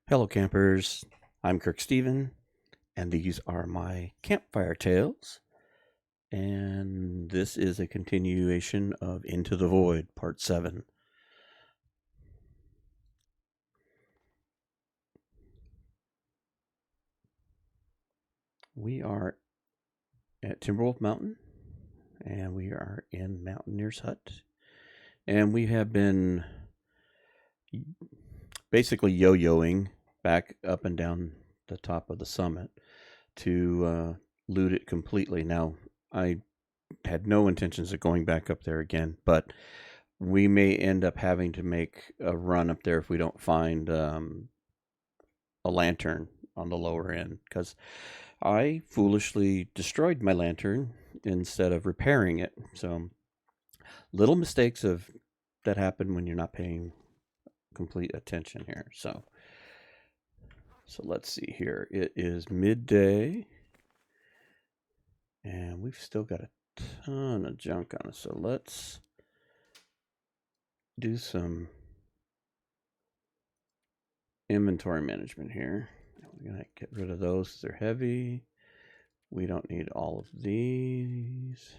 Hello, campers. I'm Kirk Steven, and these are my campfire tales. And this is a continuation of Into the Void, Part 7. We are at Timberwolf Mountain, and we are in Mountaineer's Hut. And we have been basically yo-yoing back up and down the top of the summit to loot it completely. Now, I had no intentions of going back up there again, but we may end up having to make a run up there if we don't find a lantern on the lower end, because I foolishly destroyed my lantern instead of repairing it. So little mistakes of that happen when you're not paying complete attention here. So let's see here. It is midday, and we've still got a ton of junk on us. So let's do some inventory management here. We're going to get rid of those because they're heavy. We don't need all of these.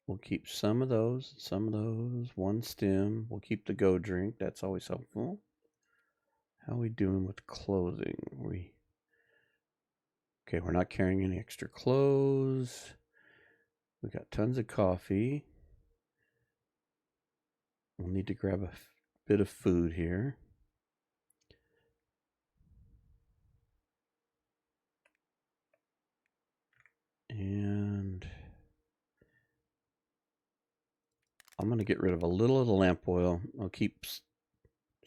We'll keep some of those, one stem. We'll keep the go drink. That's always helpful. How are we doing with clothing? Okay, we're not carrying any extra clothes. We got tons of coffee. We'll need to grab a bit of food here. And I'm going to get rid of a little of the lamp oil. I'll keep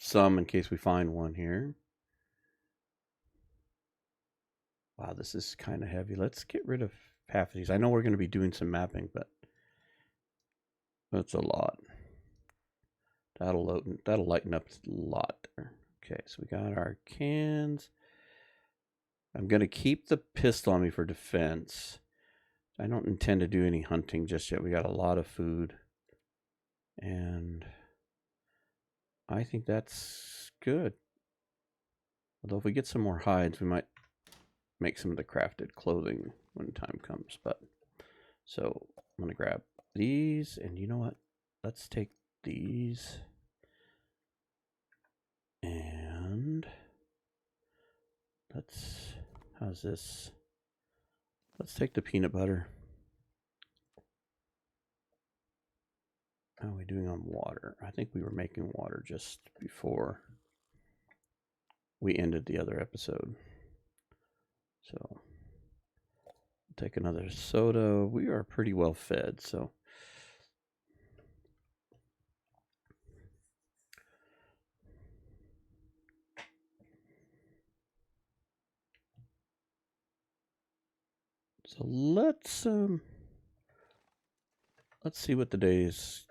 some in case we find one here. Wow, this is kind of heavy. Let's get rid of half of these. I know we're going to be doing some mapping, but that's a lot. That'll lighten up a lot there. Okay, so we got our cans. I'm going to keep the pistol on me for defense. I don't intend to do any hunting just yet. We got a lot of food. And I think that's good. Although if we get some more hides, we might make some of the crafted clothing when time comes. But so I'm going to grab these, and you know what? Let's take these. And how's this? Let's take the peanut butter. How are we doing on water? I think we were making water just before we ended the other episode. So take another soda. We are pretty well fed, so let's see what the day is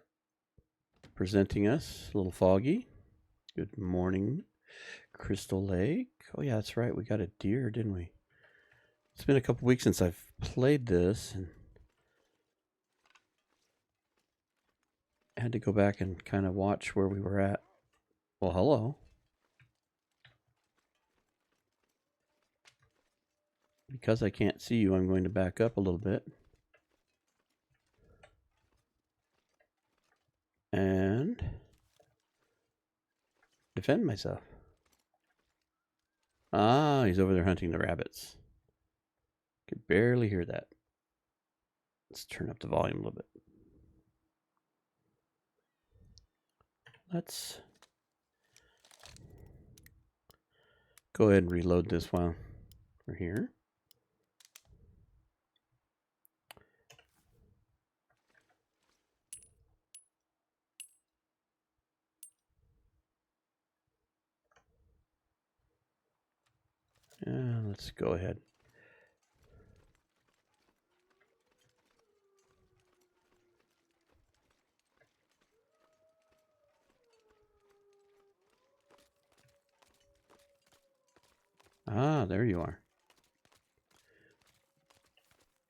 presenting us. A little foggy. Good morning, Crystal Lake. Oh yeah, that's right. We got a deer, didn't we? It's been a couple weeks since I've played this, and I had to go back and kind of watch where we were at. Well, hello. Because I can't see you, I'm going to back up a little bit. And defend myself. Ah, he's over there hunting the rabbits. Could barely hear that. Let's turn up the volume a little bit. Let's go ahead and reload this while we're here. Let's go ahead. Ah, there you are.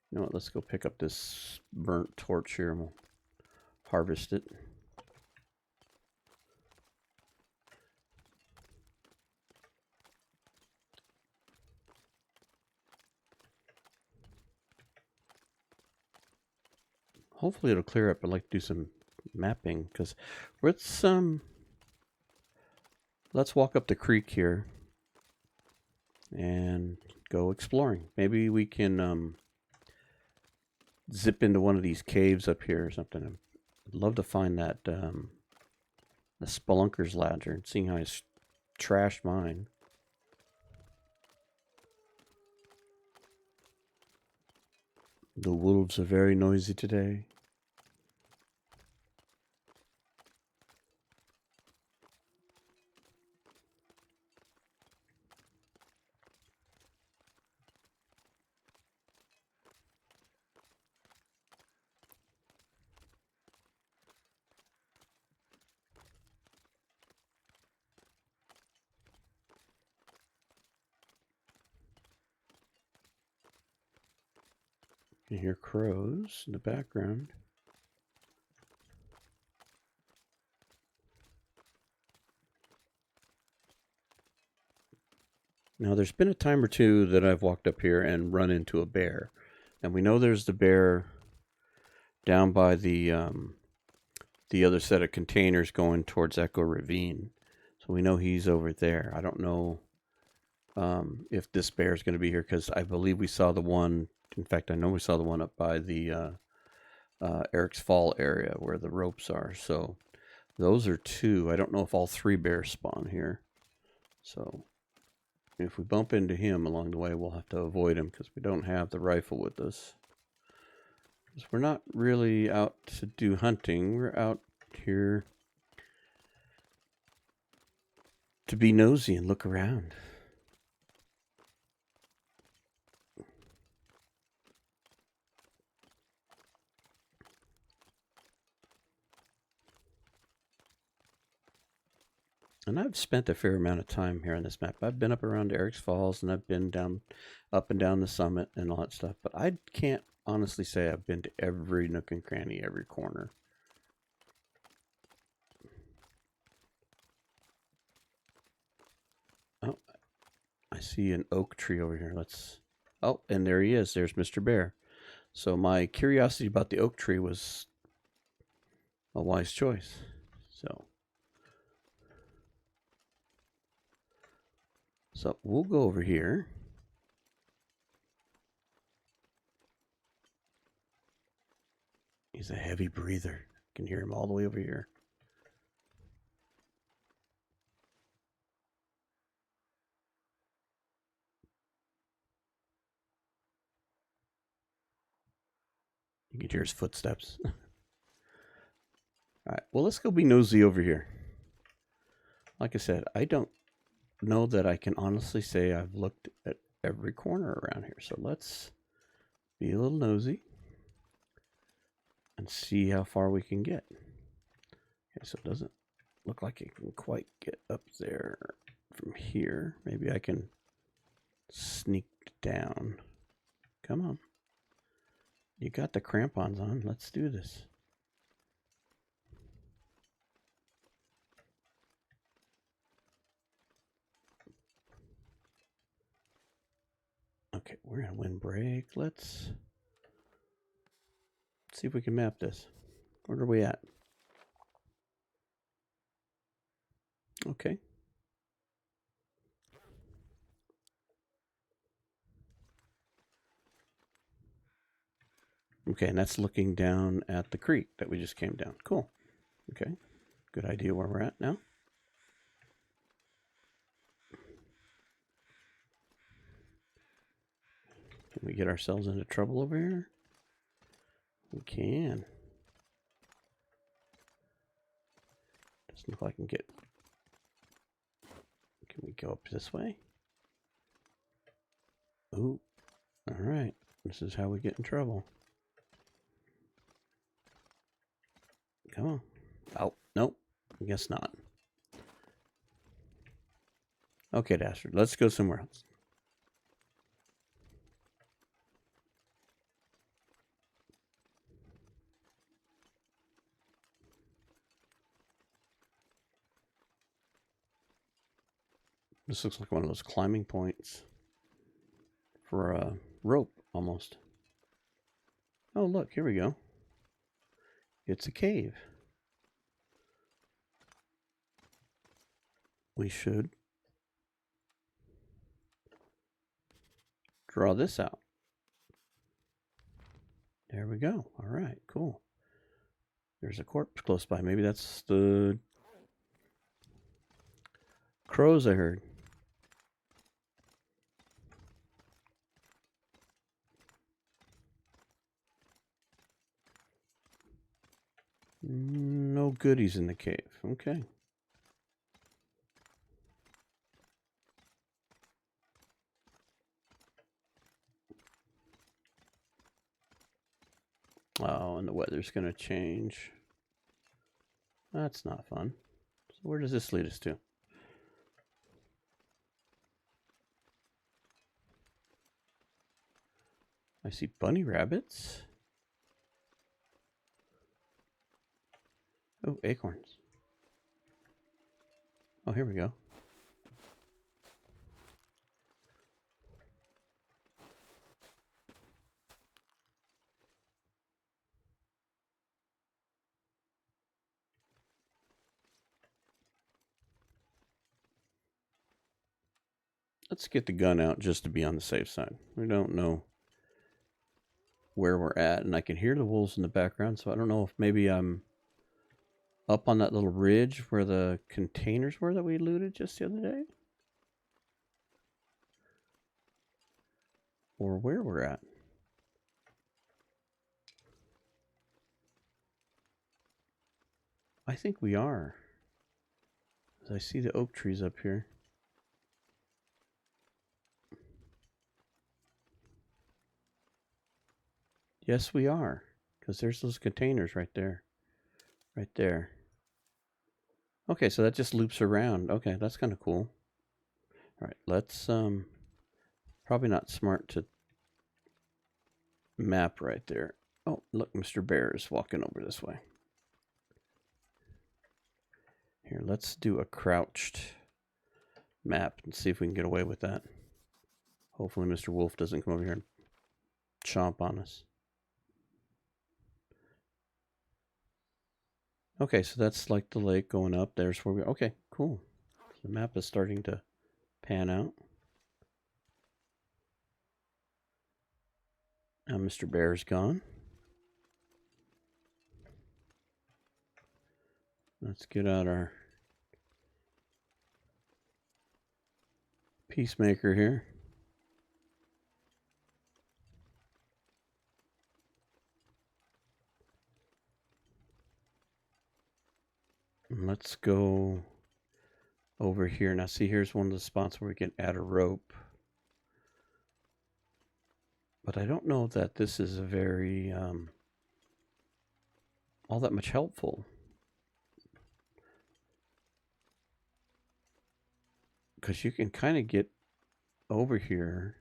You know what? Let's go pick up this burnt torch here and we'll harvest it. hopefully it'll clear up. I'd like to do some mapping because let's walk up the creek here and go exploring. Maybe we can zip into one of these caves up here or something. I'd love to find that the Spelunker's Lantern, seeing how I trashed mine. The wolves are very noisy today. You hear crows in the background. Now, there's been a time or two that I've walked up here and run into a bear. And we know there's the bear down by the other set of containers going towards Echo Ravine. So we know he's over there. I don't know if this bear is going to be here because I believe we saw the one. In fact, I know we saw the one up by the Eric's Fall area where the ropes are. So those are two. I don't know if all three bears spawn here. So if we bump into him along the way, we'll have to avoid him because we don't have the rifle with us. Because we're not really out to do hunting. We're out here to be nosy and look around. And I've spent a fair amount of time here on this map. I've been up around Eric's Falls, and I've been down, up and down the summit and all that stuff. But I can't honestly say I've been to every nook and cranny, every corner. Oh, I see an oak tree over here. Oh, and there he is. There's Mr. Bear. So my curiosity about the oak tree was a wise choice. So we'll go over here. He's a heavy breather. I can hear him all the way over here. You can hear his footsteps. All right, well, let's go be nosy over here. Like I said, I don't know that I can honestly say I've looked at every corner around here. So let's be a little nosy and see how far we can get. Okay, so it doesn't look like it can quite get up there from here. Maybe I can sneak down. Come on. You got the crampons on. Let's do this. Okay, we're in windbreak. Let's see if we can map this. Where are we at? Okay. Okay, and that's looking down at the creek that we just came down. Cool. Okay, good idea where we're at now. Can we get ourselves into trouble over here? We can. Doesn't look like I can get... Can we go up this way? Ooh, all right. This is how we get in trouble. Come on. Oh, nope. I guess not. Okay, Dastard. Let's go somewhere else. This looks like one of those climbing points for a rope, almost. Oh, look, here we go. It's a cave. We should draw this out. There we go. All right, cool. There's a corpse close by. Maybe that's the crows I heard. No goodies in the cave. Okay. Oh, and the weather's going to change. That's not fun. So where does this lead us to? I see bunny rabbits. Oh, acorns. Oh, here we go. Let's get the gun out just to be on the safe side. We don't know where we're at, and I can hear the wolves in the background, so I don't know if maybe I'm up on that little ridge where the containers were that we looted just the other day, or where we're at. I think we are. I see the oak trees up here. Yes, we are, because there's those containers right there. Right there. Okay, so that just loops around. Okay, that's kind of cool. All right, let's probably not smart to map right there. Oh, look, Mr. Bear is walking over this way. Here, let's do a crouched map and see if we can get away with that. Hopefully Mr. Wolf doesn't come over here and chomp on us. Okay, so that's like the lake going up. There's where we... Okay, cool. The map is starting to pan out. Now Mr. Bear's gone. Let's get out our peacemaker here. And let's go over here. Now see, here's one of the spots where we can add a rope. But I don't know that this is a very all that much helpful. Because you can kind of get over here.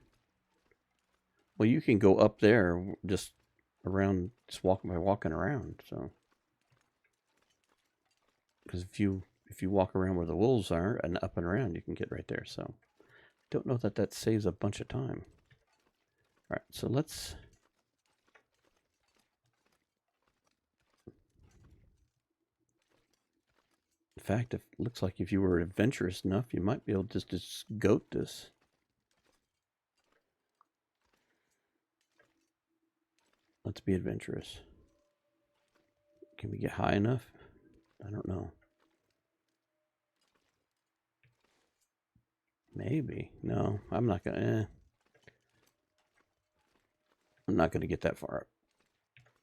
Well, you can go up there just around, just walking around. So, because if you walk around where the wolves are and up and around, you can get right there. So, don't know that that saves a bunch of time. All right, so let's. In fact, it looks like if you were adventurous enough, you might be able to just goat this. Let's be adventurous. Can we get high enough? I don't know. Maybe. No, I'm not gonna. I'm not gonna get that far up.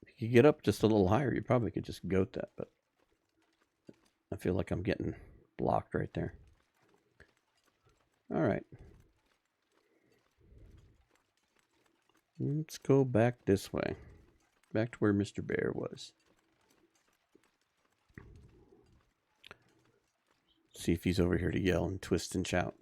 If you get up just a little higher, you probably could just goat that, but I feel like I'm getting blocked right there. All right. Let's go back this way. Back to where Mr. Bear was. See if he's over here to yell and twist and shout.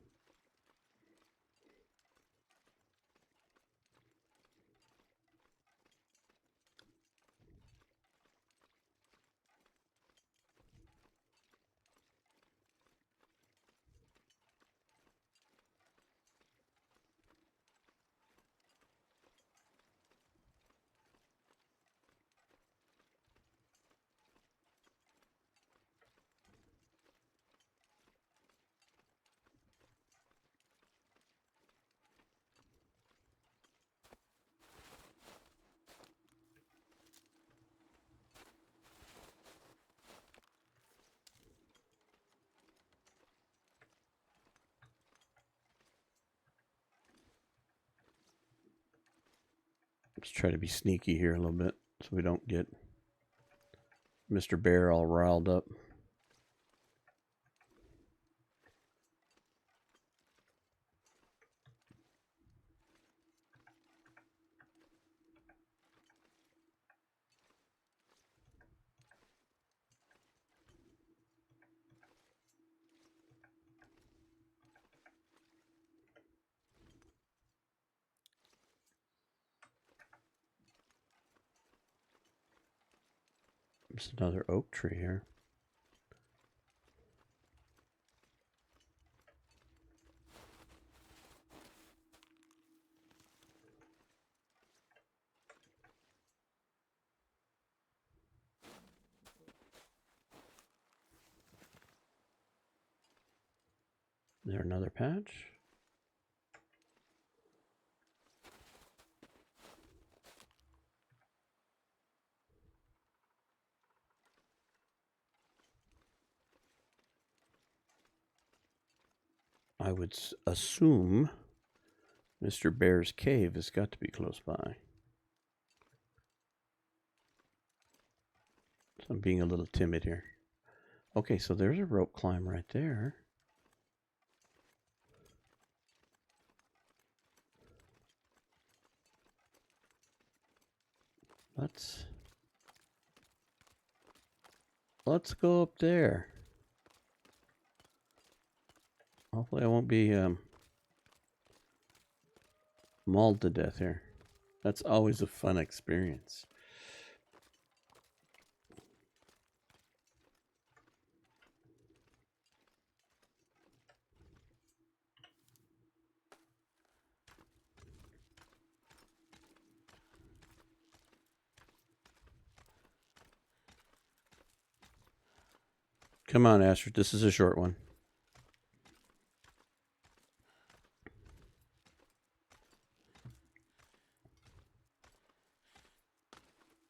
Let's try to be sneaky here a little bit so we don't get Mr. Bear all riled up. There's another oak tree here. Is there another patch? I would assume Mr. Bear's cave has got to be close by. So I'm being a little timid here. Okay, so there's a rope climb right there. Let's go up there. Hopefully I won't be mauled to death here. That's always a fun experience. Come on, Astrid. This is a short one.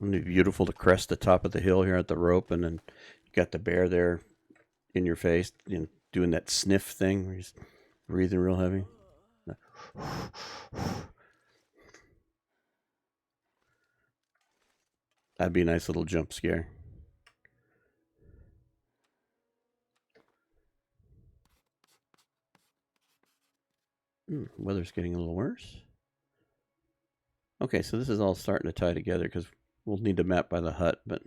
Wouldn't it be beautiful to crest the top of the hill here at the rope, and then you got the bear there in your face, you know, doing that sniff thing where he's breathing real heavy. That'd be a nice little jump scare. Weather's getting a little worse. Okay, so this is all starting to tie together because we'll need to map by the hut, but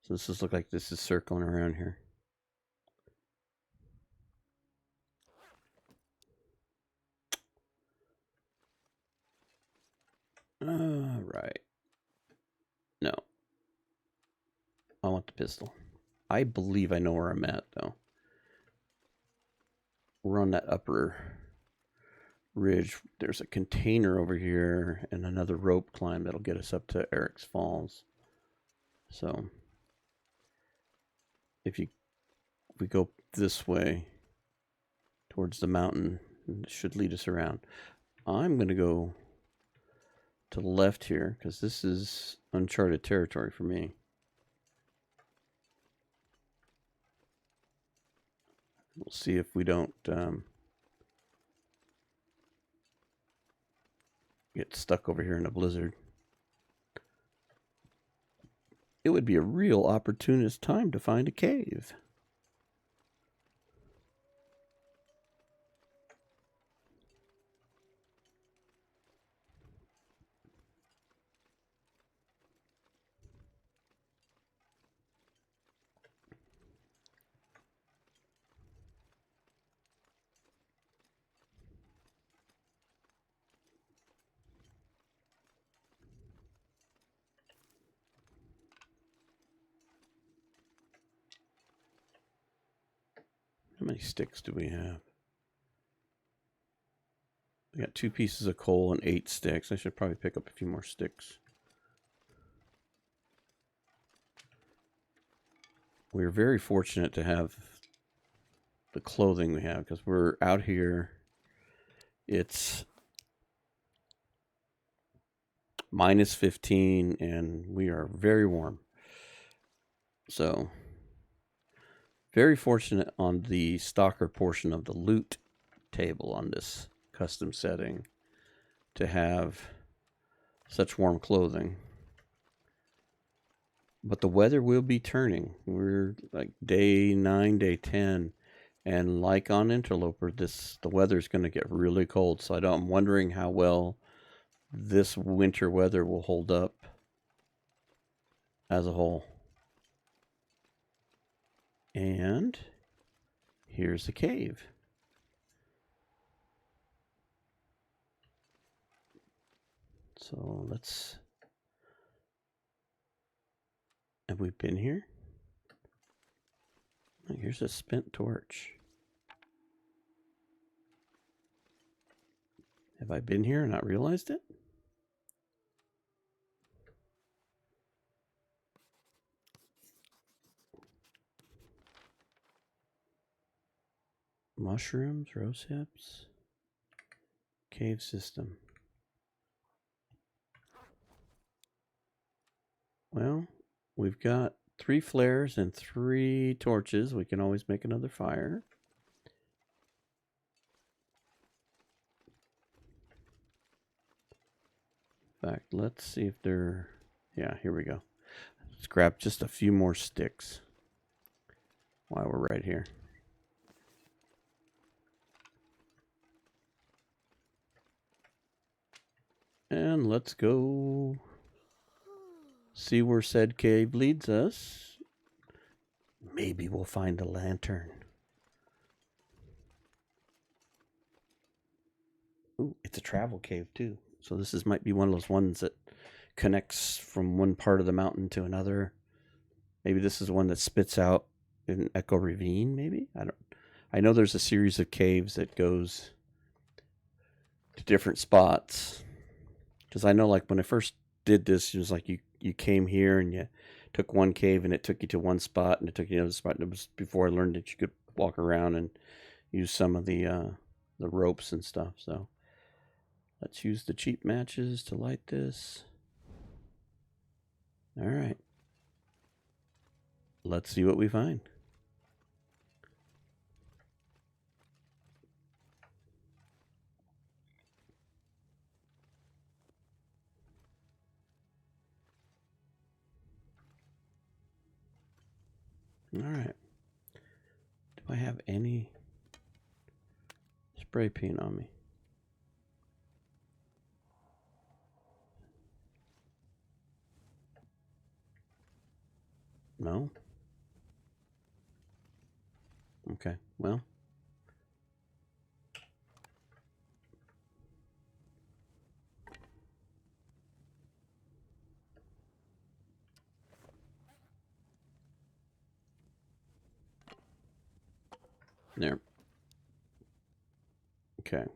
so this does look like this is circling around here. All right. No. I want the pistol. I believe I know where I'm at, though. We're on that upper ridge. There's a container over here and another rope climb that'll get us up to Eric's Falls. So if we go this way towards the mountain, it should lead us around. I'm going to go to the left here because this is uncharted territory for me. We'll see if we don't get stuck over here in a blizzard. It would be a real opportunist time to find a cave. How many sticks do we have? We got 2 pieces of coal and 8 sticks. I should probably pick up a few more sticks. We're very fortunate to have the clothing we have because we're out here. It's minus 15 and we are very warm. So very fortunate on the Stalker portion of the loot table on this custom setting to have such warm clothing. But the weather will be turning. We're like day 9, day 10. And like on Interloper, the weather's going to get really cold. So I'm wondering how well this winter weather will hold up as a whole. And here's the cave. So let's... Have we been here? Oh, here's a spent torch. Have I been here and not realized it? Mushrooms, rose hips, cave system. Well, we've got 3 flares and 3 torches. We can always make another fire. In fact, let's see if they're... Yeah, here we go. Let's grab just a few more sticks while we're right here. And let's go see where said cave leads us. Maybe we'll find a lantern. Ooh, it's a travel cave too. So this might be one of those ones that connects from one part of the mountain to another. Maybe this is one that spits out in Echo Ravine, maybe? I know there's a series of caves that goes to different spots. Because I know, like, when I first did this, it was like you came here and you took one cave and it took you to one spot and it took you to another spot. And it was before I learned that you could walk around and use some of the ropes and stuff. So let's use the cheap matches to light this. All right. Let's see what we find. All right. Do I have any spray paint on me? No? Okay, well. There. Okay.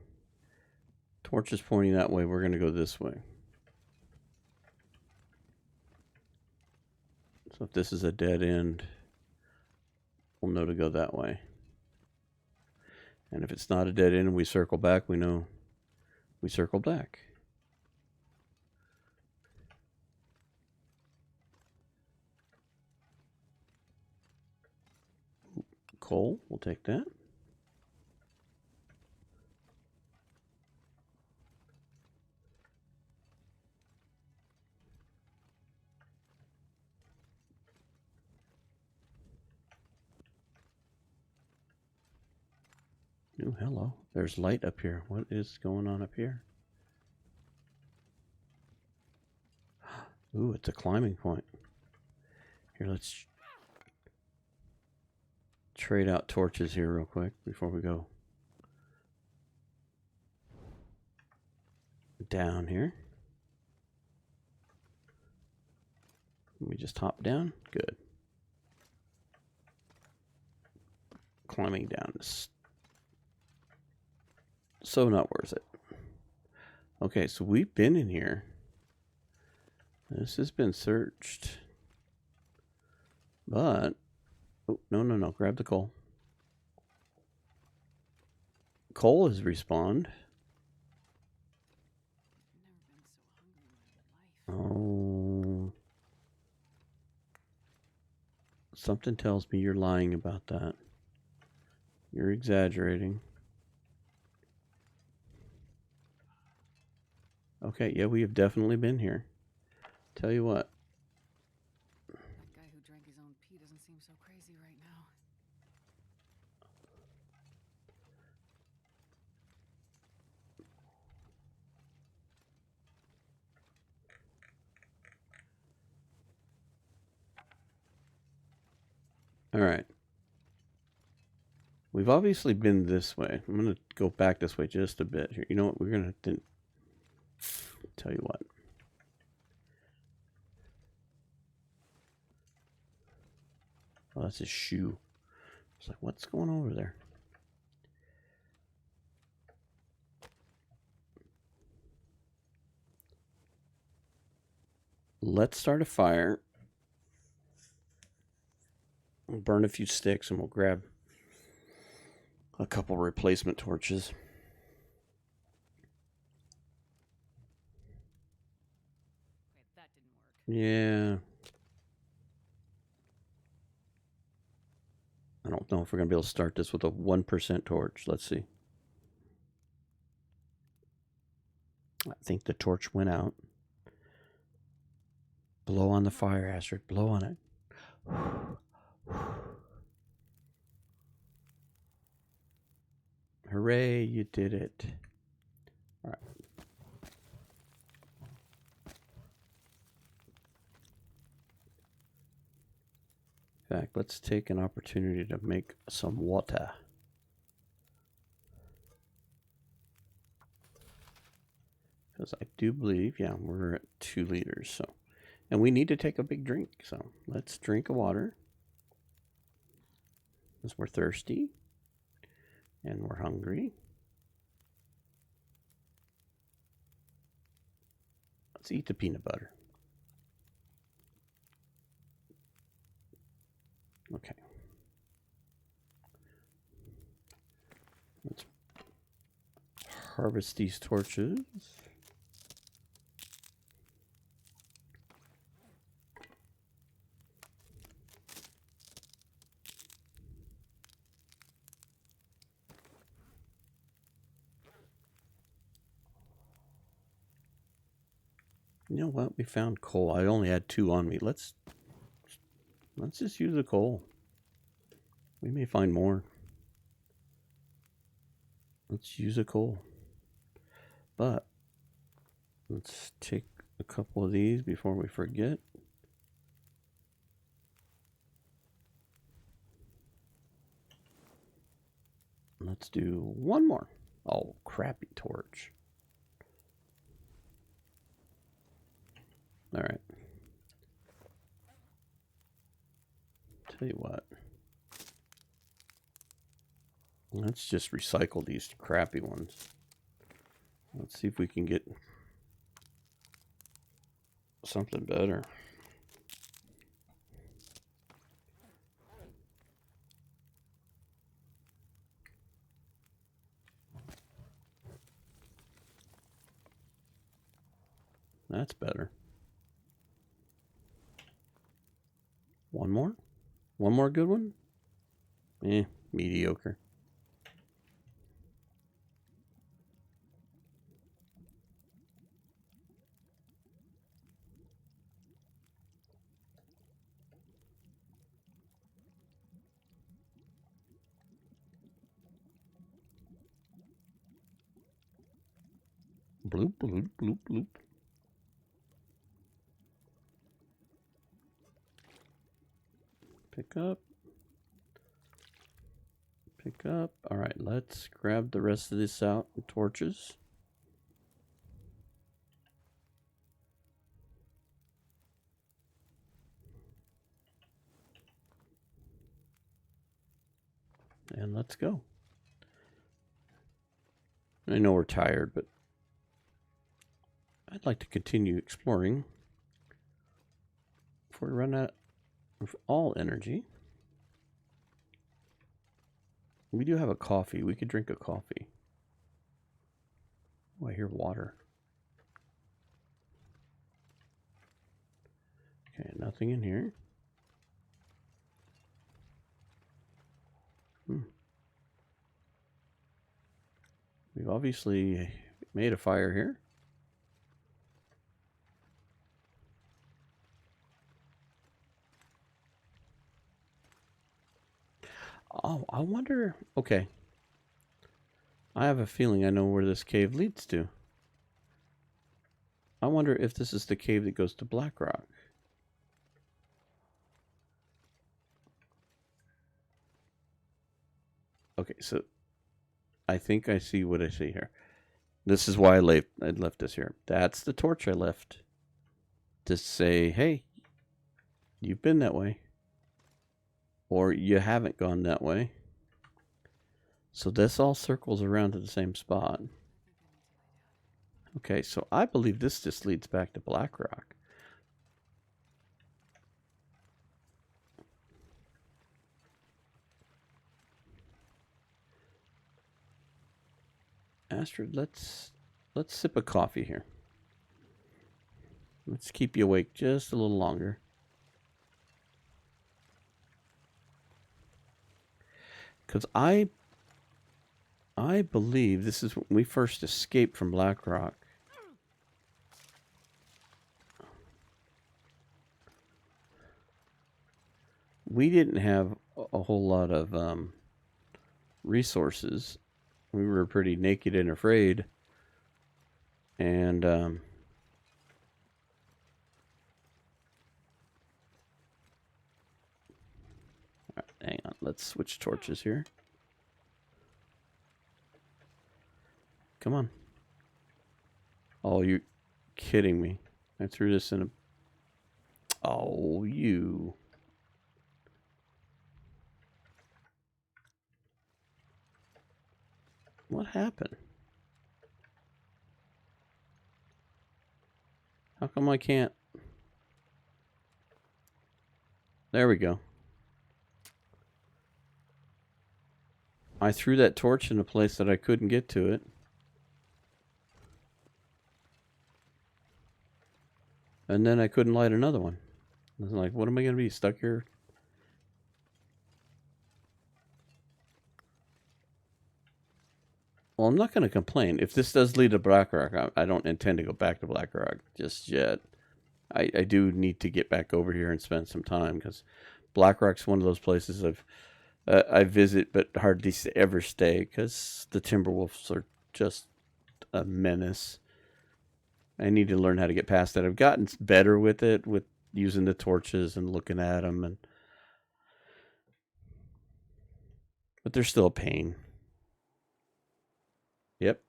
Torch is pointing that way. We're going to go this way. So if this is a dead end, we'll know to go that way. And if it's not a dead end and we circle back, we know we circle back. Coal, we'll take that. Oh, hello. There's light up here. What is going on up here? Ooh, it's a climbing point. Here, let's trade out torches here real quick before we go down here. Let me just hop down. Good. Climbing down is so not worth it. Okay, so we've been in here. This has been searched. But, oh, no. Grab the coal. Coal has respawned. Oh. Something tells me you're lying about that. You're exaggerating. Okay, yeah, we have definitely been here. Tell you what. That guy who drank his own pee doesn't seem so crazy right now. All right. We've obviously been this way. I'm going to go back this way just a bit here. You know what? We're going to tell you what. Oh, that's his shoe. It's like, what's going on over there? Let's start a fire. We'll burn a few sticks and we'll grab a couple replacement torches. Wait, that didn't work. Yeah. I don't know if we're going to be able to start this with a 1% torch. Let's see. I think the torch went out. Blow on the fire, Astrid. Blow on it. Hooray, you did it. All right. In fact, let's take an opportunity to make some water. Because I do believe, yeah, we're at 2 liters. So, and we need to take a big drink. So let's drink a water. Because we're thirsty. And we're hungry. Let's eat the peanut butter. Okay. Let's harvest these torches. You know what? We found coal. I only had 2 on me. Let's just use the coal. We may find more. Let's use a coal. But let's take a couple of these before we forget. Let's do one more. Oh, crappy torch. All right. Tell you what. Let's just recycle these crappy ones. Let's see if we can get something better. That's better. One more? One more good one? Mediocre. Bloop, bloop, bloop, bloop. Pick up. Pick up. All right, let's grab the rest of this out. Torches. And let's go. I know we're tired, but I'd like to continue exploring before we run out of all energy. We do have a coffee. We could drink a coffee. Oh, I hear water. Okay, nothing in here. We've obviously made a fire here. Oh, I wonder. Okay. I have a feeling I know where this cave leads to. I wonder if this is the cave that goes to Black Rock. Okay, so I think I see what I see here. This is why I left this here. That's the torch I left to say, hey, you've been that way. Or you haven't gone that way. So this all circles around to the same spot. Okay, so I believe this just leads back to Black Rock. Astrid, let's sip a coffee here. Let's keep you awake just a little longer. Because I believe this is when we first escaped from Black Rock. We didn't have a whole lot of resources. We were pretty naked and afraid. And hang on, let's switch torches here. Come on. Oh, you're kidding me. I threw this in a... Oh, you... What happened? How come I can't? There we go. I threw that torch in a place that I couldn't get to it. And then I couldn't light another one. I was like, what am I going to be, stuck here? Well, I'm not going to complain. If this does lead to Black Rock, I don't intend to go back to Black Rock just yet. I do need to get back over here and spend some time, because Black Rock's one of those places I visit but hardly ever stay, because the Timberwolves are just a menace. I need to learn how to get past that. I've gotten better with it, with using the torches and looking at them, but they're still a pain. Yep,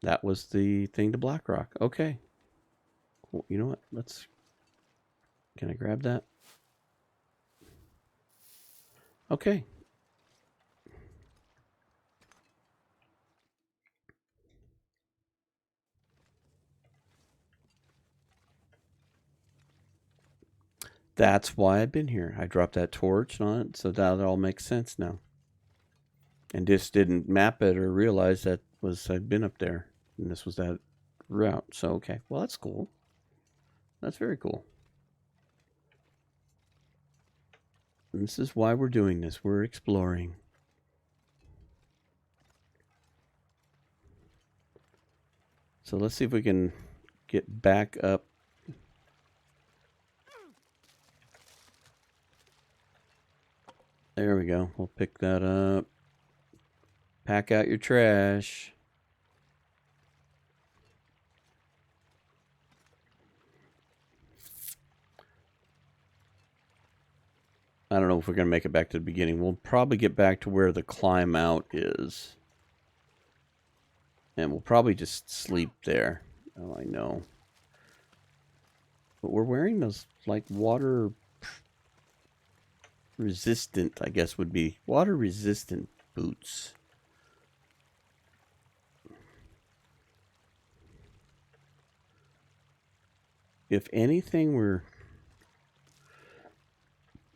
that was the thing to Black Rock. Okay. Well, you know what? Can I grab that? Okay. That's why I've been here. I dropped that torch on it, so that all makes sense now. And just didn't map it or realize that I'd been up there, and this was that route. So okay, well that's cool. That's very cool. And this is why we're doing this. We're exploring. So let's see if we can get back up. There we go. We'll pick that up. Pack out your trash. I don't know if we're going to make it back to the beginning. We'll probably get back to where the climb out is. And we'll probably just sleep there. Oh, I know. But we're wearing those, like, water resistant, I guess would be. Water resistant boots. If anything, we're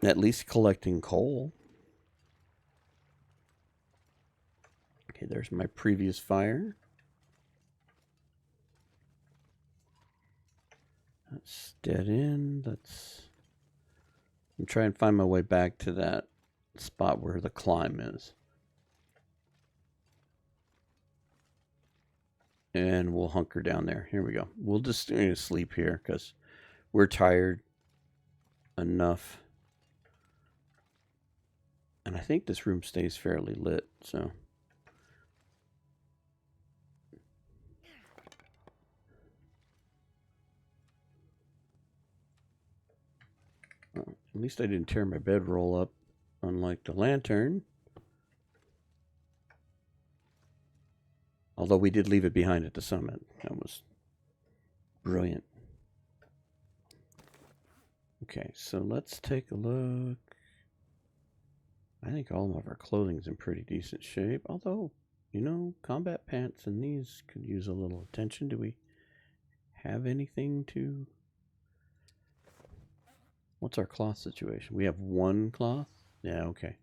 at least collecting coal. Okay, there's my previous fire. That's dead end. I'm trying to find my way back to that spot where the climb is. And we'll hunker down there. Here we go. We'll just sleep here because we're tired enough. And I think this room stays fairly lit, so. Well, at least I didn't tear my bedroll up, unlike the lantern. Although we did leave it behind at the summit. That was brilliant. Okay, so let's take a look. I think all of our clothing's in pretty decent shape. Although, you know, combat pants and these could use a little attention. Do we have anything to... What's our cloth situation? We have one cloth? Yeah, okay.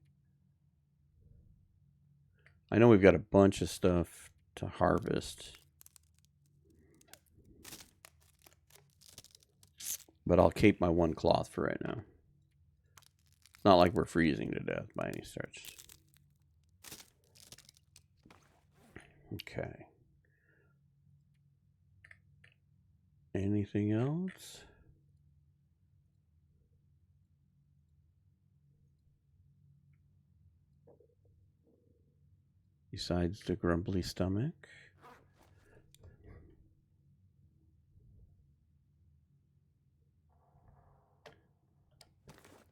I know we've got a bunch of stuff to harvest. But I'll keep my one cloth for right now. It's not like we're freezing to death by any stretch. Okay. Anything else? Besides the grumbly stomach?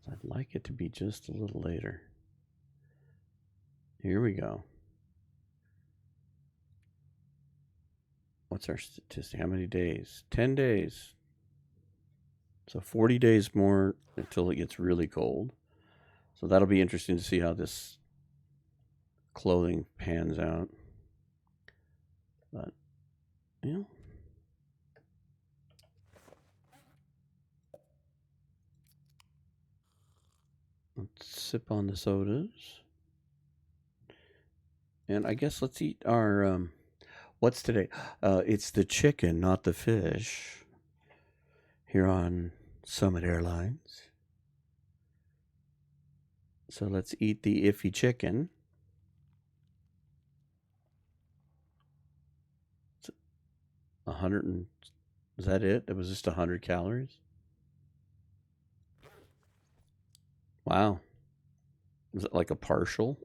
I'd like it to be just a little later. Here we go. What's our statistic? How many days? 10 days. So 40 days more until it gets really cold. So that'll be interesting to see how this clothing pans out. But, yeah. Let's sip on the sodas. And I guess let's eat our, what's today? It's the chicken, not the fish. Here on Summit Airlines. So let's eat the iffy chicken. It's 100 and... Is that it? It was just 100 calories? Wow. Is it like a partial?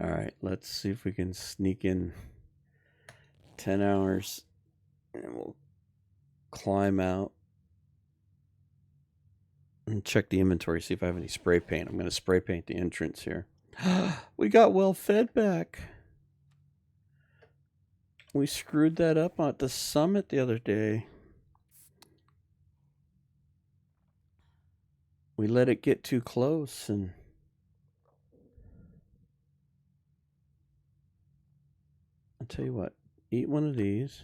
All right, let's see if we can sneak in 10 hours and we'll climb out and check the inventory, see if I have any spray paint. I'm going to spray paint the entrance here. We got well fed back. We screwed that up at the summit the other day. We let it get too close and I'll tell you what, eat one of these.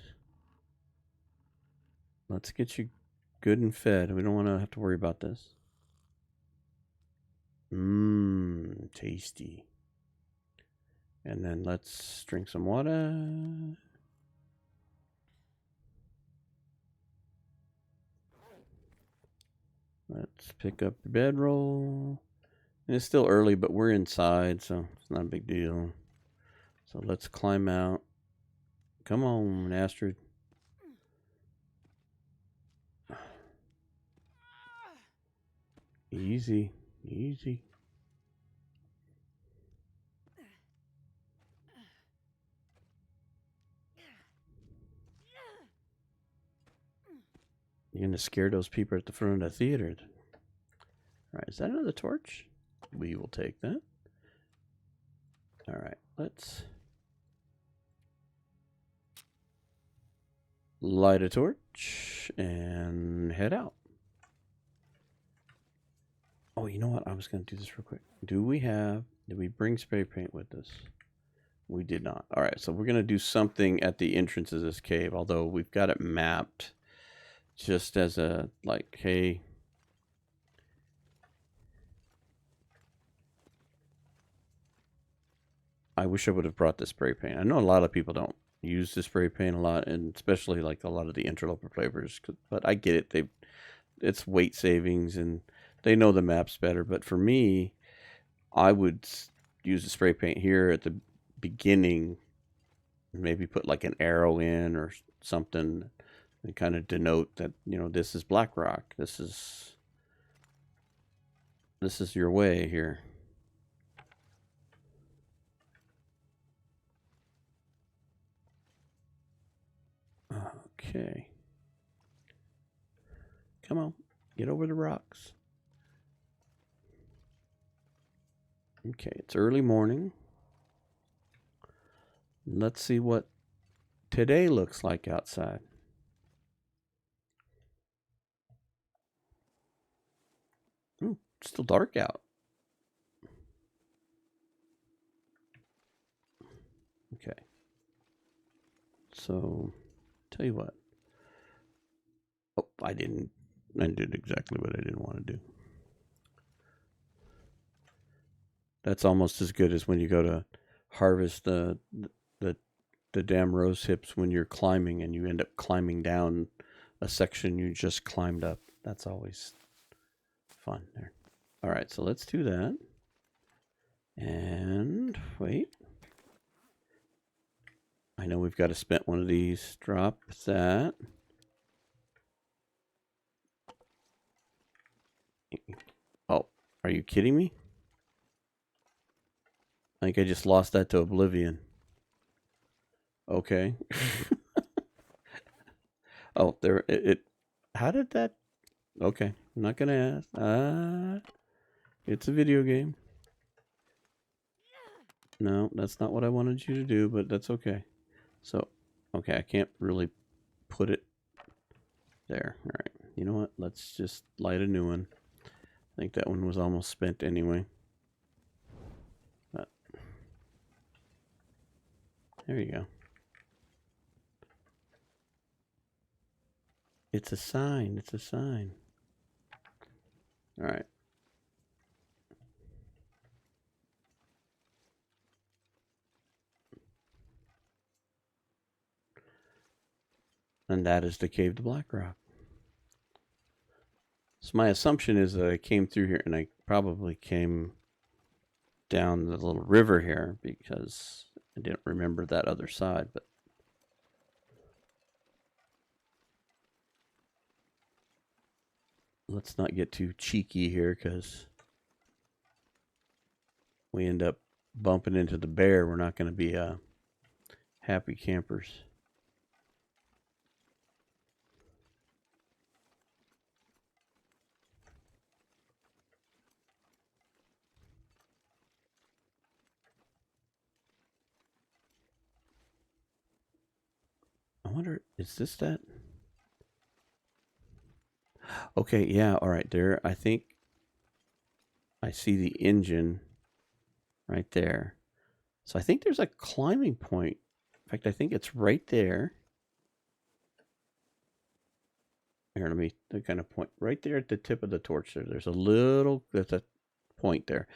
Let's get you good and fed. We don't want to have to worry about this. Mmm, tasty. And then let's drink some water. Let's pick up the bedroll. And it's still early, but we're inside, so it's not a big deal. So let's climb out. Come on, Astrid. Easy, easy. You're going to scare those people at the front of the theater. All right, is that another torch? We will take that. All right, let's light a torch and head out. Oh, you know what? I was going to do this real quick. Did we bring spray paint with us? We did not. All right, so we're going to do something at the entrance of this cave, although we've got it mapped just as a, like, hey, I wish I would have brought the spray paint. I know a lot of people don't use the spray paint a lot, and especially like a lot of the interloper players, but I get it. It's weight savings, and they know the maps better. But for me, I would use the spray paint here at the beginning, maybe put like an arrow in or something and kind of denote that, you know, this is Black Rock. This is This is your way here. Okay. Come on, get over the rocks. Okay, it's early morning. Let's see what today looks like outside. Ooh, it's still dark out. Okay. So, tell you what. Oh, I did exactly what I didn't want to do. That's almost as good as when you go to harvest the damn rose hips when you're climbing and you end up climbing down a section you just climbed up. That's always fun there. All right, so let's do that. And wait. I know we've got to spend one of these. Drop that. Oh, are you kidding me? I think I just lost that to oblivion. Okay. Oh, there it. How did that? Okay, I'm not gonna ask. It's a video game. No, that's not what I wanted you to do, but that's okay. So, okay, I can't really put it there. All right, you know what? Let's just light a new one. I think that one was almost spent anyway. But there you go. It's a sign. It's a sign. All right. And that is the cave to Blackrock. So my assumption is that I came through here and I probably came down the little river here because I didn't remember that other side, but let's not get too cheeky here because we end up bumping into the bear. We're not going to be happy campers. I wonder, is this that? Okay, yeah, all right, there. I think I see the engine right there. So I think there's a climbing point. In fact, I think it's right there. Here, let me kind of point right there at the tip of the torch there. There's a point there.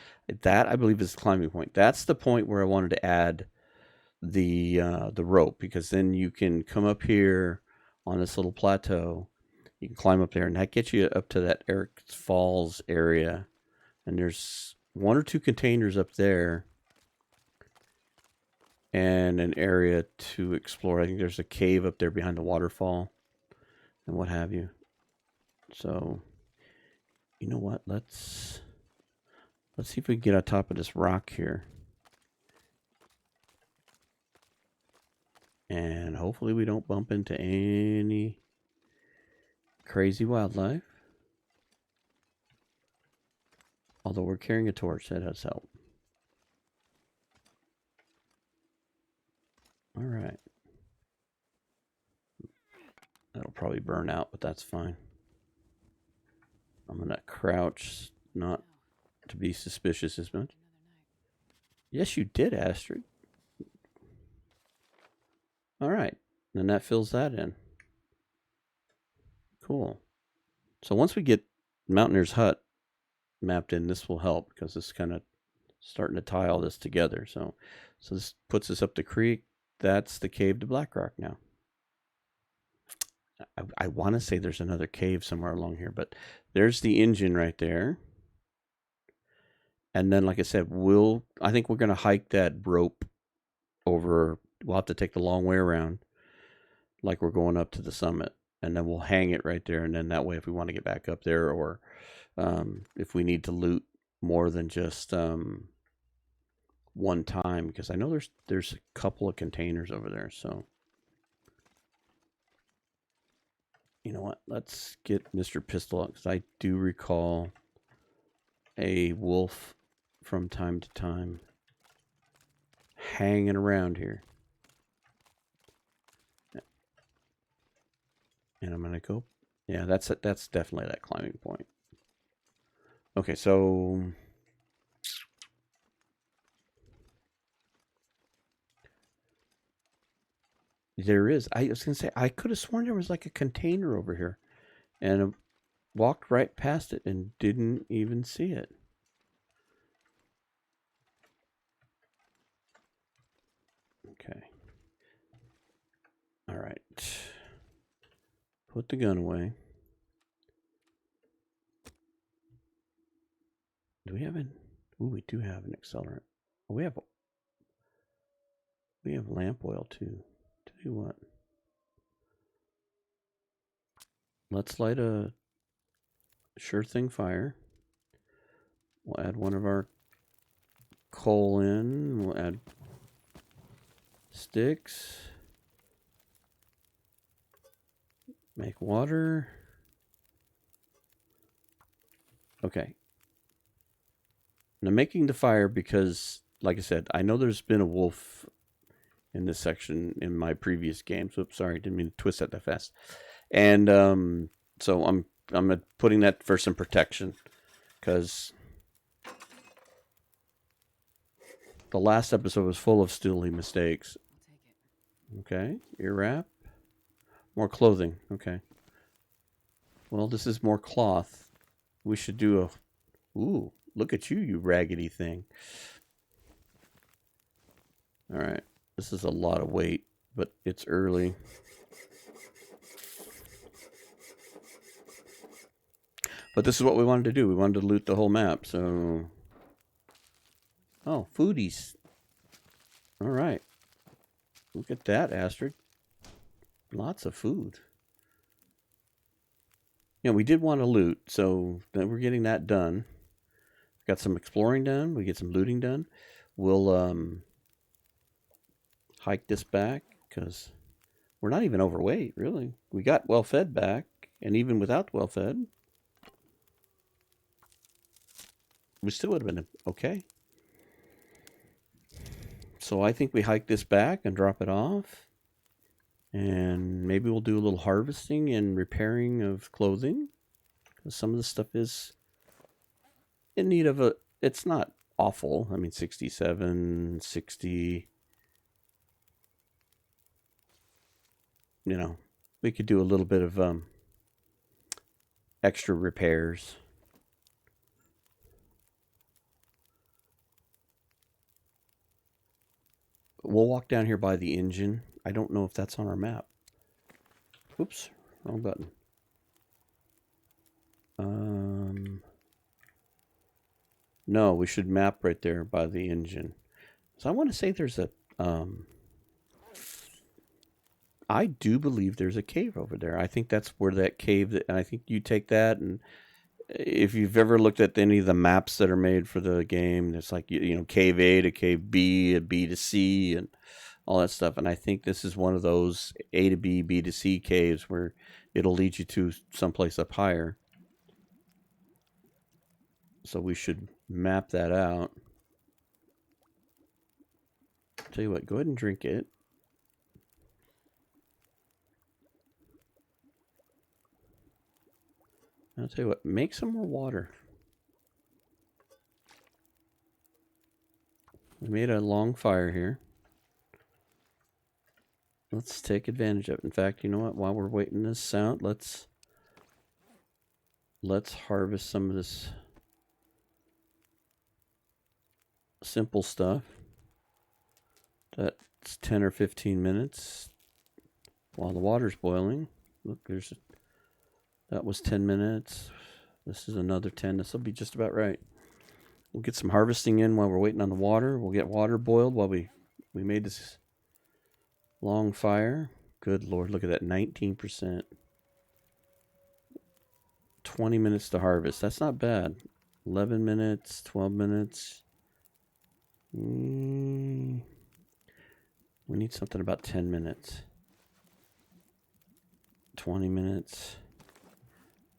That I believe is the climbing point. That's the point where I wanted to add the rope, because then you can come up here on this little plateau. You can climb up there, and that gets you up to that Eric's Falls area. And there's one or two containers up there, and an area to explore. I think there's a cave up there behind the waterfall, and what have you. So, you know what? Let's see if we can get on top of this rock here. And hopefully we don't bump into any crazy wildlife. Although we're carrying a torch, that does help. All right. That'll probably burn out, but that's fine. I'm going to crouch, not to be suspicious as much. Yes, you did, Astrid. All right. Then that fills that in. Cool. So once we get Mountaineer's Hut mapped in, this will help because it's kind of starting to tie all this together. So this puts us up the creek. That's the cave to Blackrock now. I want to say there's another cave somewhere along here, but there's the engine right there. And then, like I said, I think we're going to hike that rope over. We'll have to take the long way around, like we're going up to the summit. And then we'll hang it right there. And then that way, if we want to get back up there, or if we need to loot more than just one time, because I know there's a couple of containers over there. So you know what? Let's get Mr. Pistol out, because I do recall a wolf from time to time hanging around here. And I'm gonna go. Yeah, that's definitely that climbing point. Okay, so there is. I was gonna say I could have sworn there was like a container over here, and I walked right past it and didn't even see it. Okay. All right. Put the gun away. Do we have an? Ooh, we do have an accelerant. Oh, we have lamp oil too. Tell you what. Let's light a sure thing fire. We'll add one of our coal in. We'll add sticks. Make water. Okay. Now making the fire because, like I said, I know there's been a wolf in this section in my previous games. Oops, sorry, didn't mean to twist that fast. And so I'm putting that for some protection, because the last episode was full of silly mistakes. Okay, ear wrap. More clothing. Okay. Well, this is more cloth. We should do a... Ooh, look at you, you raggedy thing. All right. This is a lot of weight, but it's early. But this is what we wanted to do. We wanted to loot the whole map, so... Oh, foodies. All right. Look at that, Astrid. Lots of food. Yeah, we did want to loot, so then we're getting that done. Got some exploring done. We get some looting done. We'll hike this back, because we're not even overweight, really. We got well fed back, and even without well fed, we still would have been okay. So I think we hike this back and drop it off. And maybe we'll do a little harvesting and repairing of clothing, because some of the stuff is in need of a... It's not awful. I mean, 67, 60. You know, we could do a little bit of extra repairs. We'll walk down here by the engine. I don't know if that's on our map. Oops, wrong button. No, we should map right there by the engine. So I want to say there's a... I do believe there's a cave over there. I think that's where that cave... and I think you take that, and if you've ever looked at any of the maps that are made for the game, it's like, you know, cave A to cave B, and B to C, and all that stuff. And I think this is one of those A to B, B to C caves where it'll lead you to someplace up higher. So we should map that out. Tell you what, go ahead and drink it. I'll tell you what, make some more water. We made a long fire here. Let's take advantage of it. In fact, you know what? While we're waiting this out, let's harvest some of this simple stuff. That's 10 or 15 minutes while the water's boiling. Look, that was 10 minutes. This is another 10. This will be just about right. We'll get some harvesting in while we're waiting on the water. We'll get water boiled while we made this long fire. Good Lord, look at that, 19%. 20 minutes to harvest. That's not bad. 11 minutes, 12 minutes. We need something about 10 minutes. 20 minutes.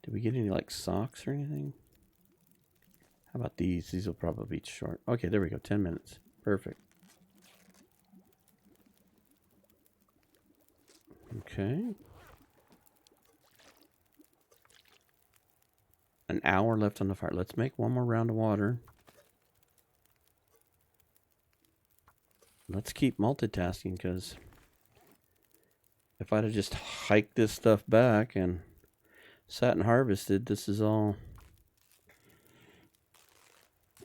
Did we get any like socks or anything? How about these? These will probably be short. Okay, there we go. 10 minutes. Perfect. Okay. An hour left on the fire. Let's make one more round of water. Let's keep multitasking, because if I'd have just hiked this stuff back and sat and harvested, this is all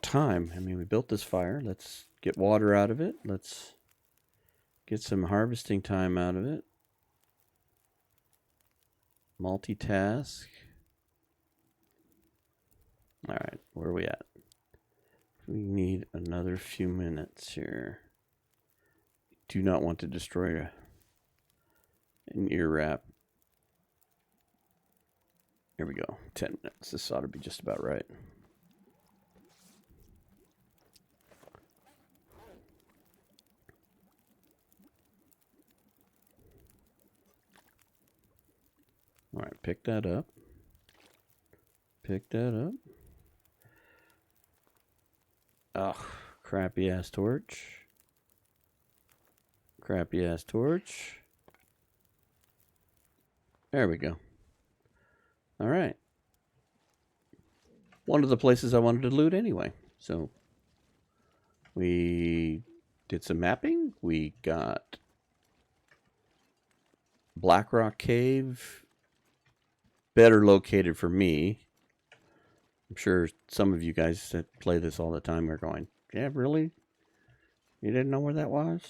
time. I mean, we built this fire. Let's get water out of it. Let's get some harvesting time out of it. Multitask. All right, where are we at? We need another few minutes here. Do not want to destroy an ear wrap. Here we go. 10 minutes. This ought to be just about right. All right, pick that up. Pick that up. Oh, crappy ass torch. Crappy ass torch. There we go. All right. One of the places I wanted to loot anyway. So we did some mapping. We got Blackrock Cave. Better located for me. I'm sure some of you guys that play this all the time are going, yeah, really? You didn't know where that was?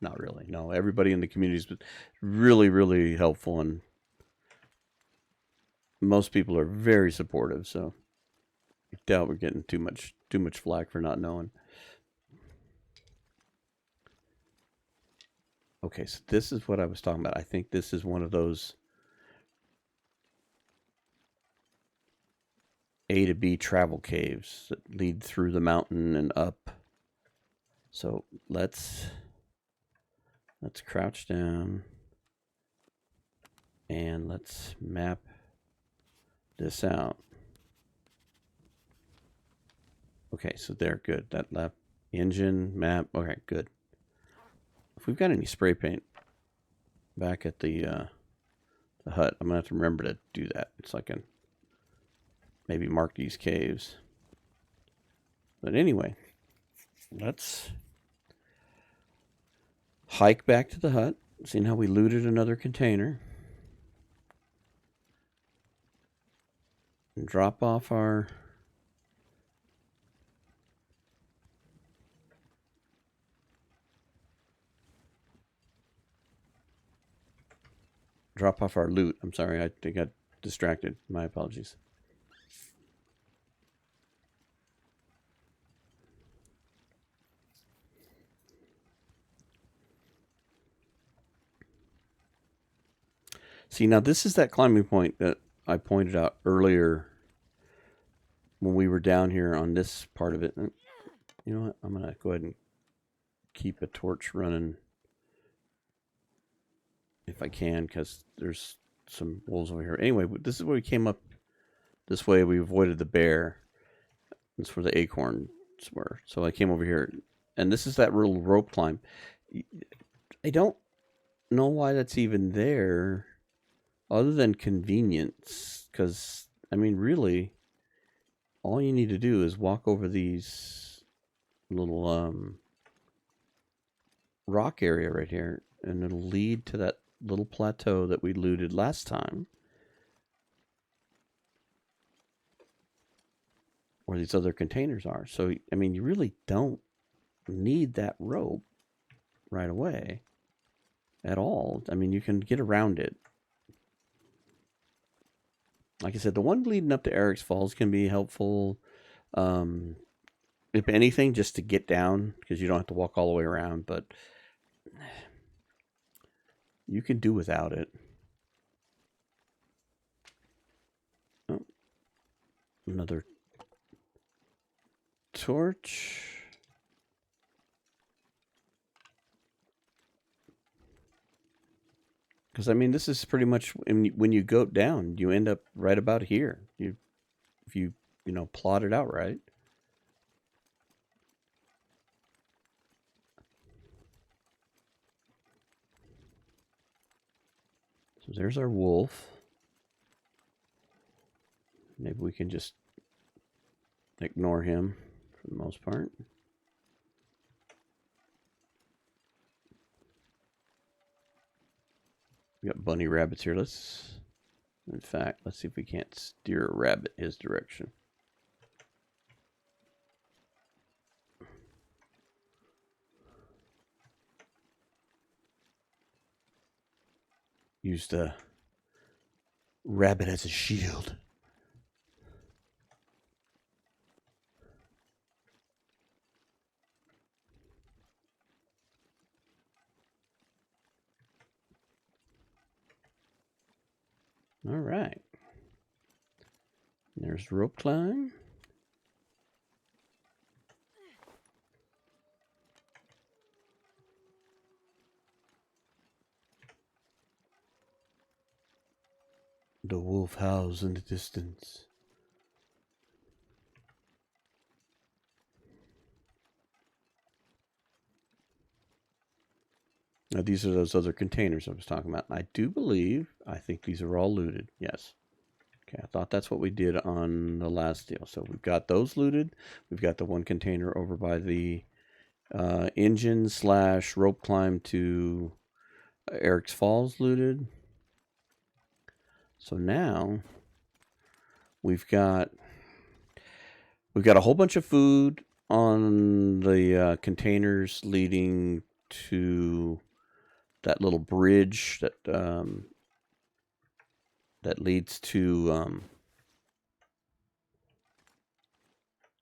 Not really. No, everybody in the community's been really, really helpful, and most people are very supportive. So I doubt we're getting too much flack for not knowing. Okay, so this is what I was talking about. I think this is one of those A to B travel caves that lead through the mountain and up. So let's crouch down and let's map this out. Okay, so there, good. That lap engine map. Okay, good. If we've got any spray paint back at the hut, I'm gonna have to remember to do that. So I can maybe mark these caves. But anyway, let's hike back to the hut. Seeing how we looted another container. And drop off our loot. I'm sorry, I got distracted. My apologies. See, now this is that climbing point that I pointed out earlier when we were down here on this part of it. And you know what? I'm going to go ahead and keep a torch running if I can, because there's some wolves over here. Anyway, this is where we came up this way. We avoided the bear. That's where the acorns were. So I came over here, and this is that little rope climb. I don't know why that's even there, other than convenience, because, I mean, really, all you need to do is walk over these little rock area right here, and it'll lead to that little plateau that we looted last time, where these other containers are. So, I mean, you really don't need that rope right away at all. I mean, you can get around it. Like I said, the one leading up to Eric's Falls can be helpful. If anything, just to get down, because you don't have to walk all the way around, but you can do without it. Oh, another torch. Because, I mean, this is pretty much when you go down, you end up right about here. If you plot it out right. So there's our wolf. Maybe we can just ignore him for the most part. We got bunny rabbits here. In fact, let's see if we can't steer a rabbit his direction. Use the rabbit as a shield. All right. There's rope climb. The wolf howls in the distance. Now, these are those other containers I was talking about. I think these are all looted. Yes. Okay, I thought that's what we did on the last deal. So we've got those looted. We've got the one container over by the engine / rope climb to Eric's Falls looted. So now we've got a whole bunch of food on the containers leading to that little bridge that leads to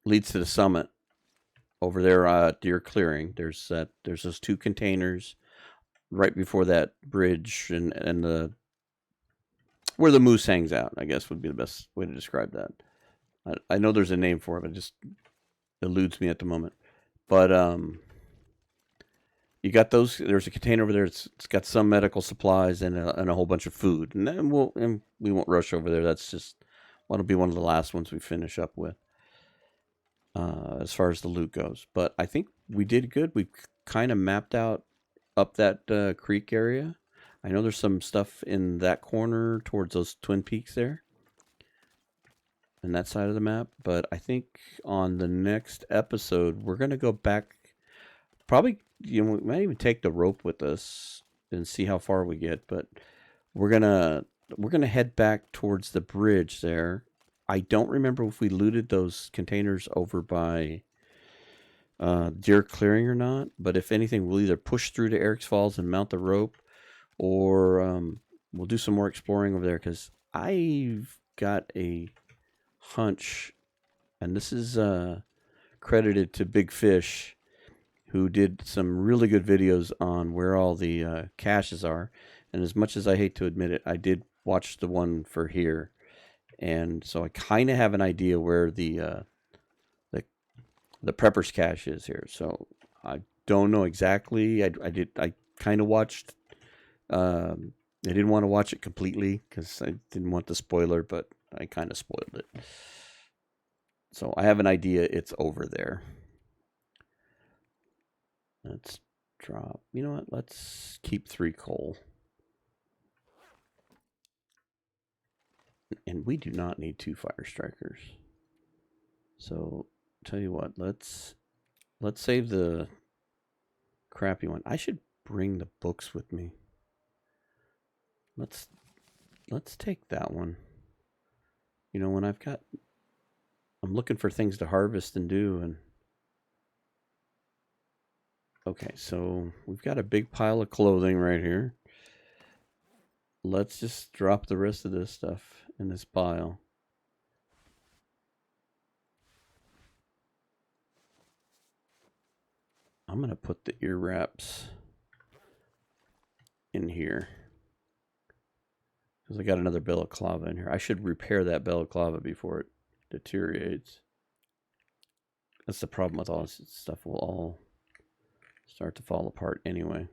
the summit over there at Deer Clearing. There's those two containers right before that bridge and the where the moose hangs out, I guess would be the best way to describe that. I know there's a name for it, but it just eludes me at the moment. But you got those. There's a container over there. It's got some medical supplies and a whole bunch of food. And then we won't rush over there. That's just that'll be one of the last ones we finish up with, as far as the loot goes. But I think we did good. We kind of mapped out up that creek area. I know there's some stuff in that corner towards those Twin Peaks there, and that side of the map. But I think on the next episode we're gonna go back. Probably, we might even take the rope with us and see how far we get. But we're gonna head back towards the bridge there. I don't remember if we looted those containers over by Deer Clearing or not. But if anything, we'll either push through to Eric's Falls and mount the rope, or we'll do some more exploring over there, because I've got a hunch, and this is credited to Big Fish, who did some really good videos on where all the caches are. And as much as I hate to admit it, I did watch the one for here, and so I kind of have an idea where the Prepper's cache is here. So I don't know exactly. I kind of watched. I didn't want to watch it completely because I didn't want the spoiler, but I kind of spoiled it. So I have an idea it's over there. Let's drop. You know what? Let's keep 3 coal. And we do not need 2 fire strikers. So tell you what, let's save the crappy one. I should bring the books with me. Let's take that one. When I'm looking for things to harvest and do. And okay, so we've got a big pile of clothing right here. Let's just drop the rest of this stuff in this pile. I'm going to put the ear wraps in here, because I got another balaclava in here. I should repair that balaclava before it deteriorates. That's the problem with all this stuff. Will all start to fall apart anyway.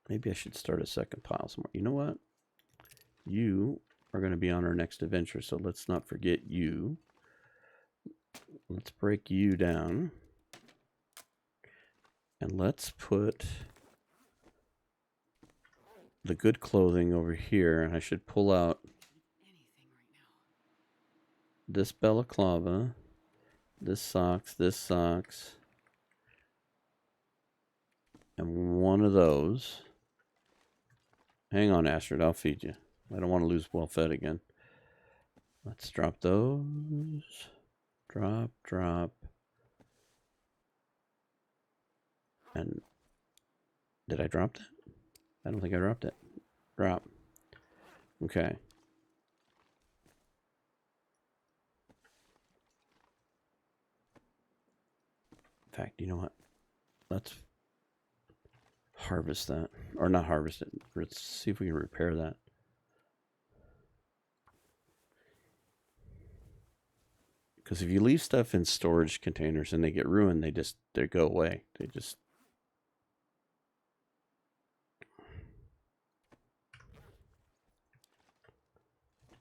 Maybe I should start a second pile somewhere. You know what? You are going to be on our next adventure, so let's not forget you. Let's break you down. And let's put the good clothing over here. And I should pull out this balaclava, this socks, and one of those. Hang on, Astrid, I'll feed you. I don't want to lose well fed again. Let's drop those. Drop, drop. And did I drop that? I don't think I dropped it. Drop. Okay. In fact, you know what? Let's harvest that. Or not harvest it. Let's see if we can repair that. Because if you leave stuff in storage containers and they get ruined, they go away. They just...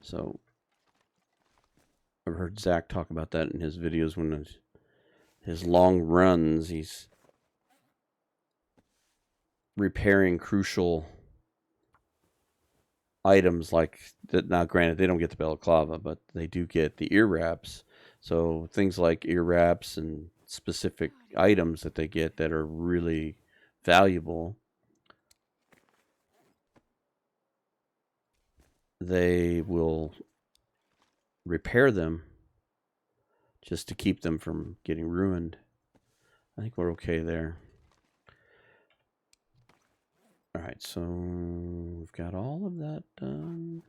So, I've heard Zach talk about that in his videos when his long runs, he's repairing crucial items like that. Now, granted, they don't get the balaclava, but they do get the ear wraps. So things like ear wraps and specific items that they get that are really valuable, they will repair them just to keep them from getting ruined. I think we're okay there. All right, so we've got all of that done.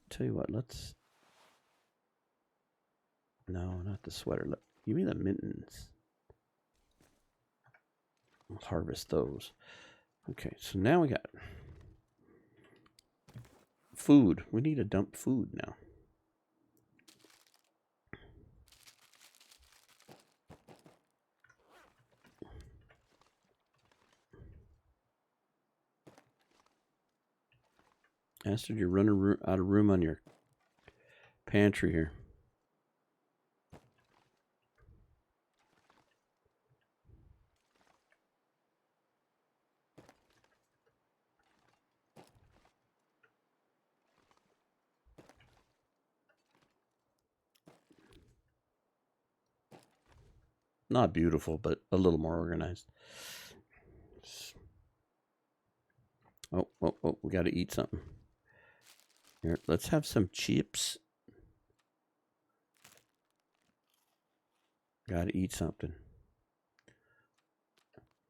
Tell you what, let's... No, not the sweater. Give me the mittens. We'll harvest those. Okay, so now we got food. We need to dump food now. Astrid, you're running out of room on your pantry here. Not beautiful, but a little more organized. Oh, we got to eat something. Here, let's have some chips. Got to eat something.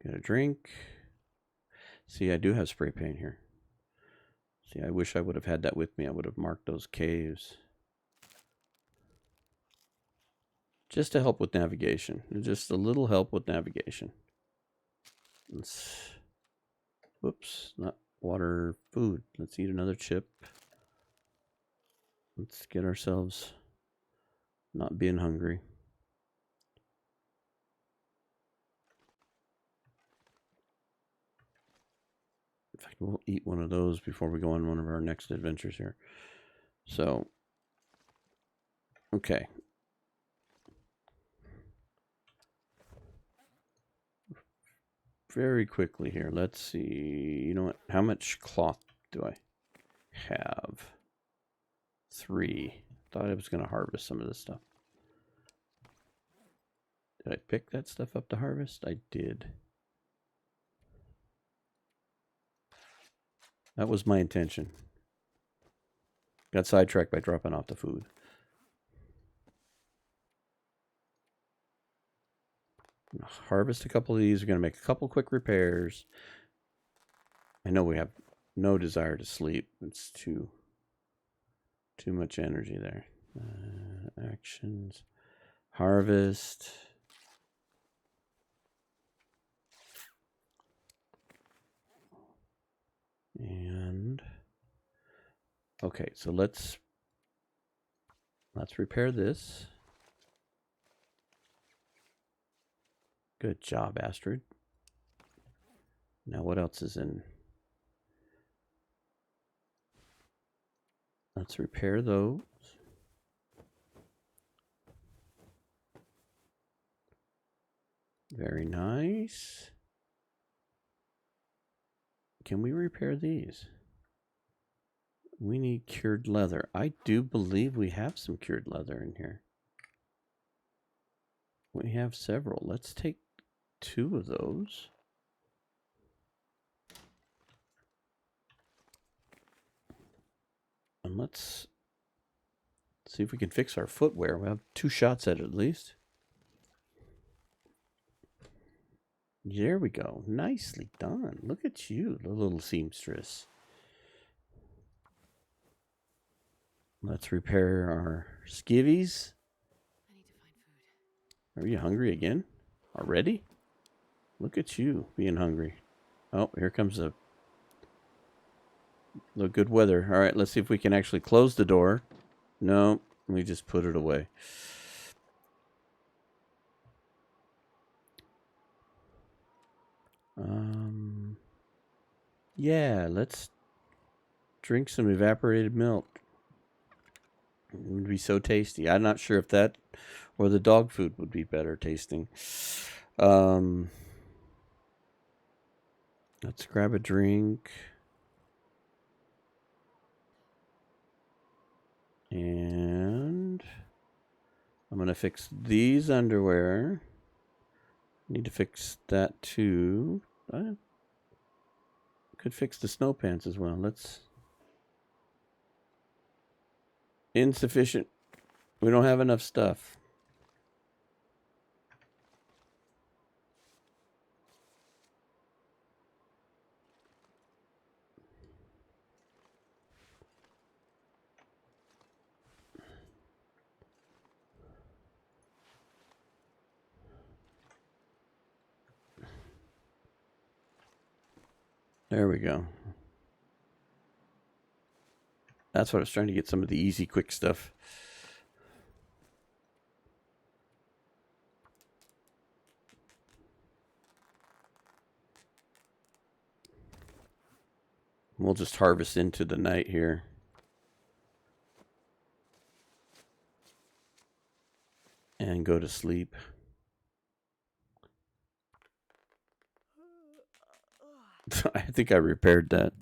Got a drink. See, I do have spray paint here. See, I wish I would have had that with me. I would have marked those caves. Just to help with navigation. Just a little help with navigation. Whoops, not water, food. Let's eat another chip. Let's get ourselves not being hungry. In fact, we'll eat one of those before we go on one of our next adventures here. So, okay. Very quickly here. Let's see. You know what? How much cloth do I have? 3. Thought I was going to harvest some of this stuff. Did I pick that stuff up to harvest? I did. That was my intention. Got sidetracked by dropping off the food. Harvest a couple of these. We're going to make a couple quick repairs. I know we have no desire to sleep. It's too much energy there. Actions. Harvest. And okay, so let's Let's repair this. Good job, Astrid. Now what else is in? Let's repair those. Very nice. Can we repair these? We need cured leather. I do believe we have some cured leather in here. We have several. Let's take 2 of those. And let's see if we can fix our footwear. We have 2 shots at it at least. There we go. Nicely done. Look at you, the little seamstress. Let's repair our skivvies. I need to find food. Are you hungry again? Already? Look at you being hungry. Oh, here comes the good weather. All right, let's see if we can actually close the door. No, we just put it away. Yeah, let's drink some evaporated milk. It would be so tasty. I'm not sure if that or the dog food would be better tasting. Let's grab a drink. And I'm going to fix these underwear. Need to fix that too. I could fix the snow pants as well. Let's... Insufficient. We don't have enough stuff. There we go. That's what I was trying to get, some of the easy, quick stuff. We'll just harvest into the night here. And go to sleep. I think I repaired that.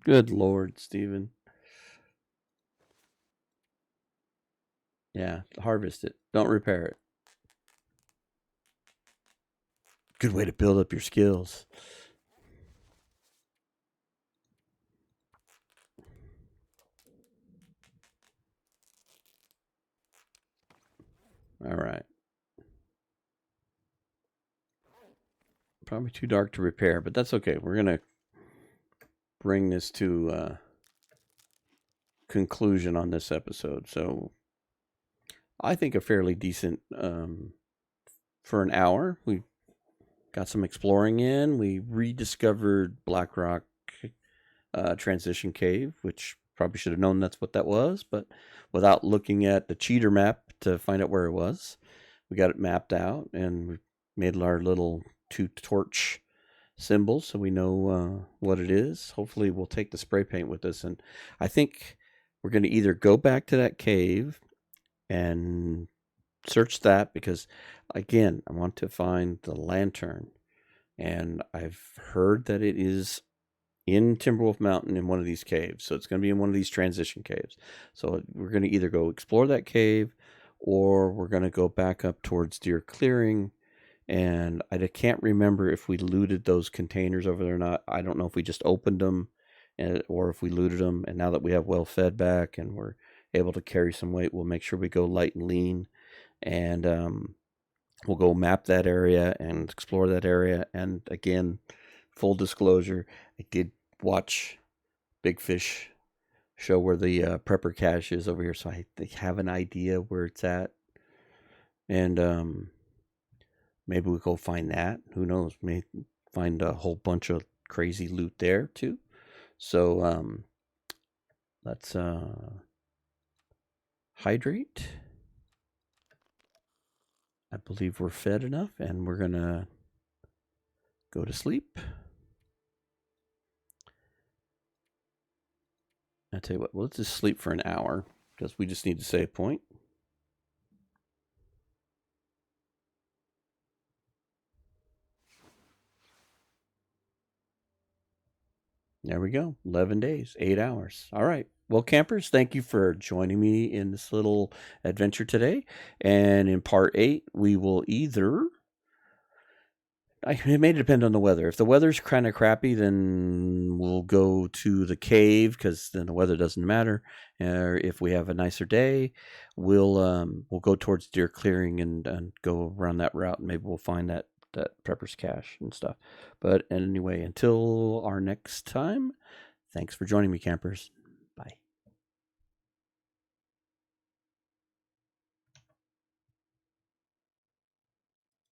Good Lord, Steven. Yeah, harvest it. Don't repair it. Good way to build up your skills. All right. Probably too dark to repair, but that's okay. We're going to bring this to conclusion on this episode. So I think a fairly decent for an hour. We got some exploring in. We rediscovered Blackrock Transition Cave, which probably should have known that's what that was, but without looking at the cheater map to find out where it was, we got it mapped out and we made our little 2 torch symbols so we know what it is. Hopefully we'll take the spray paint with us, and I think we're going to either go back to that cave and search that, because again, I want to find the lantern, and I've heard that it is in Timberwolf Mountain in one of these caves. So it's going to be in one of these transition caves. So we're going to either go explore that cave, or we're going to go back up towards Deer Clearing. And I can't remember if we looted those containers over there or not. I don't know if we just opened them or if we looted them. And now that we have well fed back and we're able to carry some weight, we'll make sure we go light and lean. And we'll go map that area and explore that area. And again, full disclosure, I did watch Big Fish show where the prepper cache is over here, so I have an idea where it's at. And maybe we go find that. Who knows? May find a whole bunch of crazy loot there too. So let's hydrate. I believe we're fed enough, and we're going to go to sleep. I tell you what, well, let's just sleep for an hour because we just need to save point. There we go. 11 days, 8 hours. All right. Well, campers, thank you for joining me in this little adventure today. And in part 8, we will either... It may depend on the weather. If the weather's kind of crappy, then we'll go to the cave because then the weather doesn't matter. Or if we have a nicer day, we'll go towards deer clearing and go around that route. And maybe we'll find that prepper's cache and stuff. But anyway, until our next time, thanks for joining me, campers.